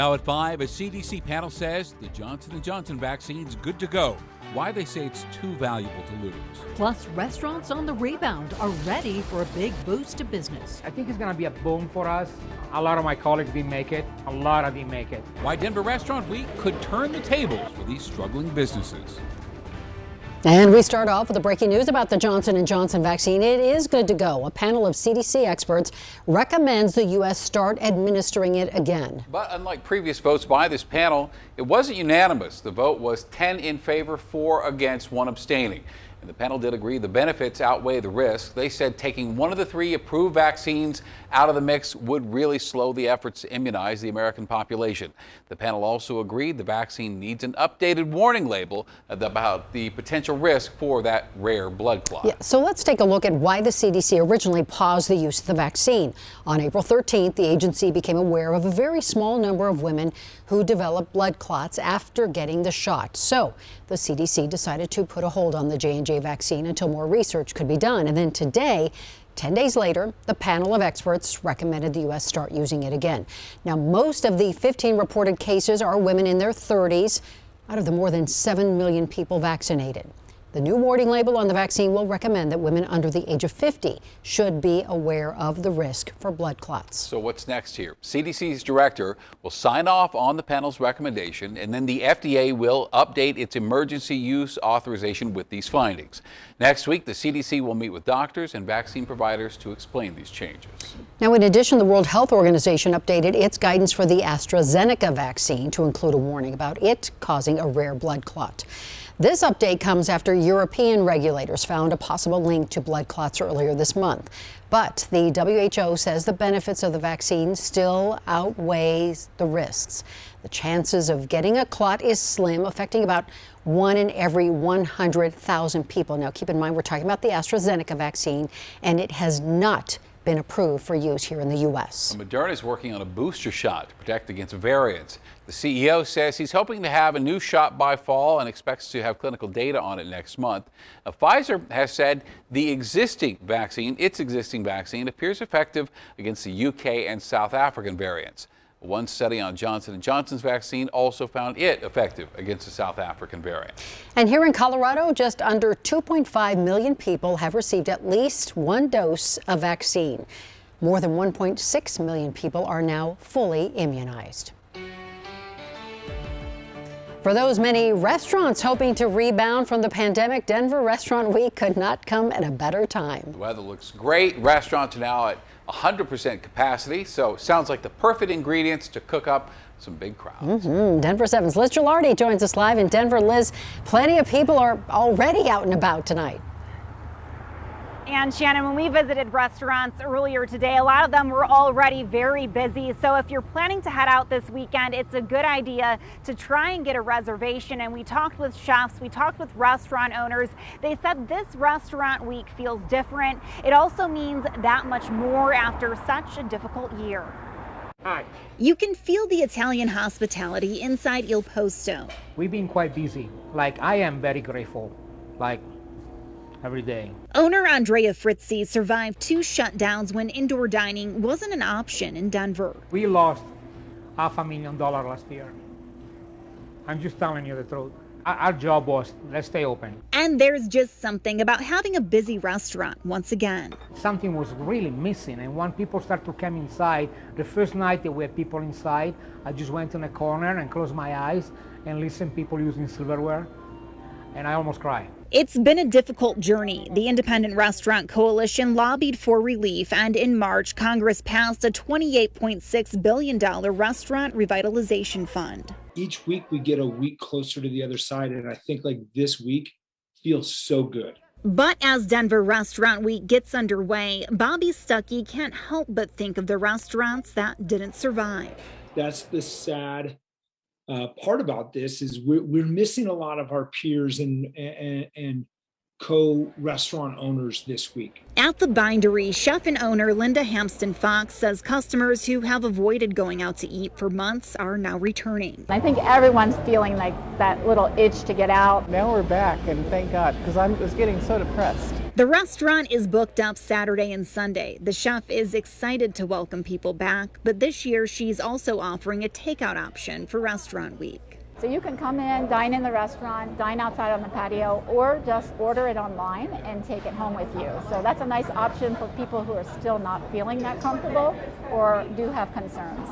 Now at 5, a CDC panel says the Johnson & Johnson vaccine's good to go. Why they say it's too valuable to lose. Plus, restaurants on the rebound are ready for a big boost to business. I think it's going to be a boom for us. A lot of my colleagues didn't make it. A lot of didn't make it. Why Denver Restaurant Week could turn the tables for these struggling businesses. And we start off with the breaking news about the Johnson & Johnson vaccine. It is good to go. A panel of CDC experts recommends the U.S. start administering it again. But unlike previous votes by this panel, it wasn't unanimous. The vote was 10 in favor, 4 against, 1 abstaining. And the panel did agree the benefits outweigh the risks. They said taking one of the 3 approved vaccines out of the mix would really slow the efforts to immunize the American population. The panel also agreed the vaccine needs an updated warning label about the potential risk for that rare blood clot. Yeah, so let's take a look at why the CDC originally paused the use of the vaccine. On April 13th, the agency became aware of a very small number of women who developed blood clots after getting the shot. So the CDC decided to put a hold on the J&J vaccine until more research could be done. And then today, 10 days later, the panel of experts recommended the U.S. start using it again. Now, most of the 15 reported cases are women in their 30s out of the more than 7 million people vaccinated. The new warning label on the vaccine will recommend that women under the age of 50 should be aware of the risk for blood clots. So what's next here? CDC's director will sign off on the panel's recommendation, and then the FDA will update its emergency use authorization with these findings. Next week, the CDC will meet with doctors and vaccine providers to explain these changes. Now, in addition, the World Health Organization updated its guidance for the ASTRAZENECA vaccine to include a warning about it causing a rare blood clot. This update comes after European regulators found a possible link to blood clots earlier this month. But the WHO says the benefits of the vaccine still outweighs the risks. The chances of getting a clot is slim, affecting about 1 in every 100,000 people. Now, keep in mind, we're talking about the AstraZeneca vaccine, and it has not been approved for use here in the U.S. Moderna is working on a booster shot to protect against variants. The CEO says he's hoping to have a new shot by fall and expects to have clinical data on it next month. Now, Pfizer has said its existing vaccine appears effective against the UK and South African variants. One study on Johnson & Johnson's vaccine also found it effective against the South African variant. And here in Colorado, just under 2.5 million people have received at least 1 dose of vaccine. More than 1.6 million people are now fully immunized. For those many restaurants hoping to rebound from the pandemic, Denver Restaurant Week could not come at a better time. The weather looks great. Restaurants are now at 100% capacity, so sounds like the perfect ingredients to cook up some big crowds. Denver7's Liz Gilardi joins us live in Denver. Liz, plenty of people are already out and about tonight. And Shannon, when we visited restaurants earlier today, a lot of them were already very busy. So if you're planning to head out this weekend, it's a good idea to try and get a reservation. And we talked with chefs, we talked with restaurant owners. They said this restaurant week feels different. It also means that much more after such a difficult year. Hi. You can feel the Italian hospitality inside Il Posto. We've been quite busy. I am very grateful. Every day. Owner Andrea Fritzi survived 2 shutdowns when indoor dining wasn't an option in Denver. We lost $500,000 last year. I'm just telling you the truth. Our job was, let's stay open. And there's just something about having a busy restaurant once again. Something was really missing, and when people start to come inside, the first night that we had people inside, I just went in a corner and closed my eyes and listened people using silverware, and I almost cried. It's been a difficult journey. The Independent Restaurant Coalition lobbied for relief, and in March, Congress passed a $28.6 billion restaurant revitalization fund. Each week we get a week closer to the other side, and I think this week feels so good. But as Denver Restaurant Week gets underway, Bobby Stuckey can't help but think of the restaurants that didn't survive. That's the sad part about this is we're missing a lot of our peers and co-restaurant owners this week. At the Bindery, chef and owner Linda Hampston Fox says customers who have avoided going out to eat for months are now returning. I think everyone's feeling like that little itch to get out. Now we're back, and thank God, because I was getting so depressed. The restaurant is booked up Saturday and Sunday. The chef is excited to welcome people back, but this year she's also offering a takeout option for Restaurant Week. So you can come in, dine in the restaurant, dine outside on the patio, or just order it online and take it home with you. So that's a nice option for people who are still not feeling that comfortable or do have concerns.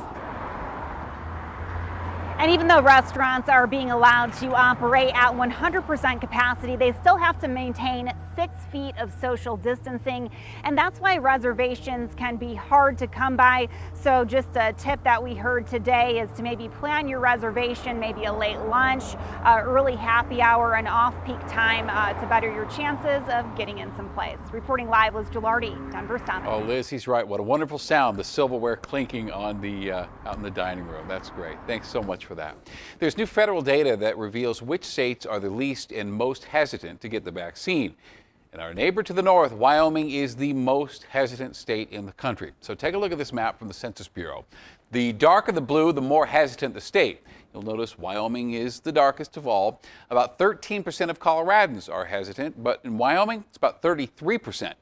And even though restaurants are being allowed to operate at 100% capacity, they still have to maintain 6 feet of social distancing. And that's why reservations can be hard to come by. So just a tip that we heard today is to maybe plan your reservation, maybe a late lunch, early happy hour, and off-peak time to better your chances of getting in some place. Reporting live was GELARDI, Denver7. Oh, Liz, he's right. What a wonderful sound, the silverware clinking on the out in the dining room. That's great. Thanks so much for that. There's new federal data that reveals which states are the least and most hesitant to get the vaccine. And our neighbor to the north, Wyoming, is the most hesitant state in the country. So take a look at this map from the Census Bureau. The darker the blue, the more hesitant the state. You'll notice Wyoming is the darkest of all. About 13% of Coloradans are hesitant, but in Wyoming, it's about 33%.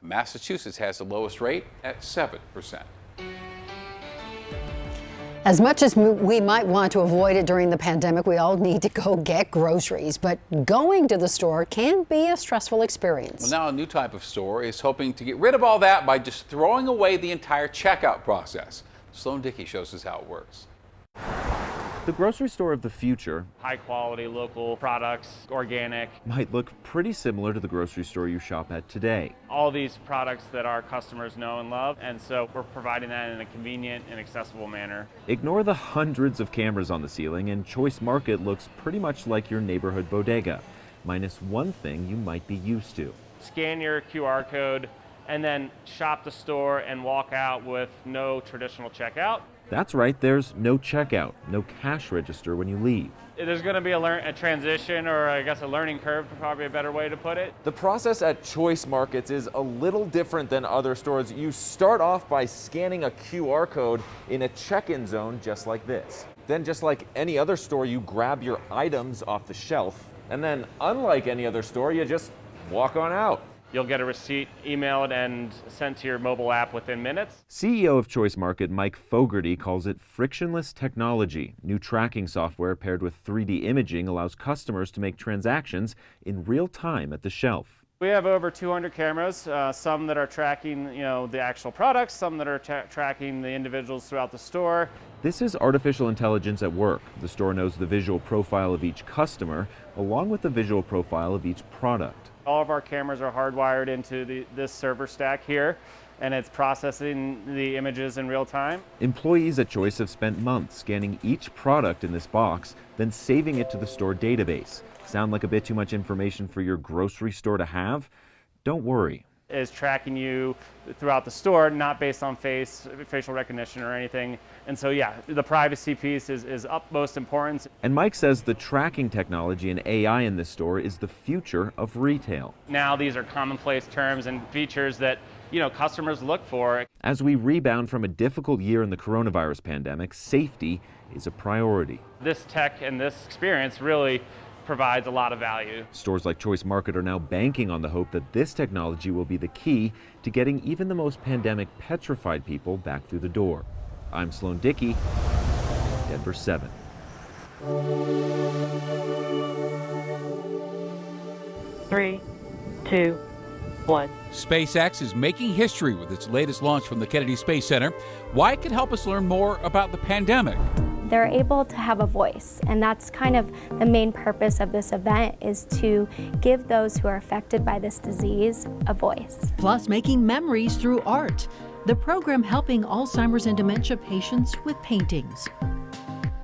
Massachusetts has the lowest rate at 7%. As much as we might want to avoid it during the pandemic, we all need to go get groceries. But going to the store can be a stressful experience. Well, now a new type of store is hoping to get rid of all that by just throwing away the entire checkout process. Sloan Dickey shows us how it works. The grocery store of the future, high quality local products, organic, might look pretty similar to the grocery store you shop at today. all these products that our customers know and love, and so we're providing that in a convenient and accessible manner. Ignore the hundreds of cameras on the ceiling and Choice Market looks pretty much like your neighborhood bodega, minus one thing you might be used to. Scan your QR code and then shop the store and walk out with no traditional checkout. That's right, there's no checkout, no cash register when you leave. There's going to be a transition, or I guess a learning curve, probably a better way to put it. The process at Choice Markets is a little different than other stores. You start off by scanning a QR code in a check-in zone just like this. Then just like any other store, you grab your items off the shelf, and then unlike any other store, you just walk on out. You'll get a receipt emailed and sent to your mobile app within minutes. CEO of Choice Market, Mike Fogarty, calls it frictionless technology. New tracking software paired with 3D imaging allows customers to make transactions in real time at the shelf. We have over 200 cameras, some that are tracking, the actual products, some that are tracking the individuals throughout the store. This is artificial intelligence at work. The store knows the visual profile of each customer, along with the visual profile of each product. All of our cameras are hardwired into this server stack here, and it's processing the images in real time. Employees at Choice have spent months scanning each product in this box, then saving it to the store database. Sound like a bit too much information for your grocery store to have? Don't worry. Is tracking you throughout the store, not based on facial recognition or anything. And so, yeah, the privacy piece is utmost importance. And Mike says the tracking technology and AI in this store is the future of retail. Now these are commonplace terms and features that, customers look for. As we rebound from a difficult year in the coronavirus pandemic, safety is a priority. This tech and this experience really provides a lot of value. Stores like Choice Market are now banking on the hope that this technology will be the key to getting even the most pandemic petrified people back through the door. I'm Sloan Dickey, Denver7. Three, two, one. SpaceX is making history with its latest launch from the Kennedy Space Center. Why it can help us learn more about the pandemic. They're able to have a voice, and that's kind of the main purpose of this event, is to give those who are affected by this disease a voice. Plus, making memories through art. The program helping Alzheimer's and dementia patients with paintings.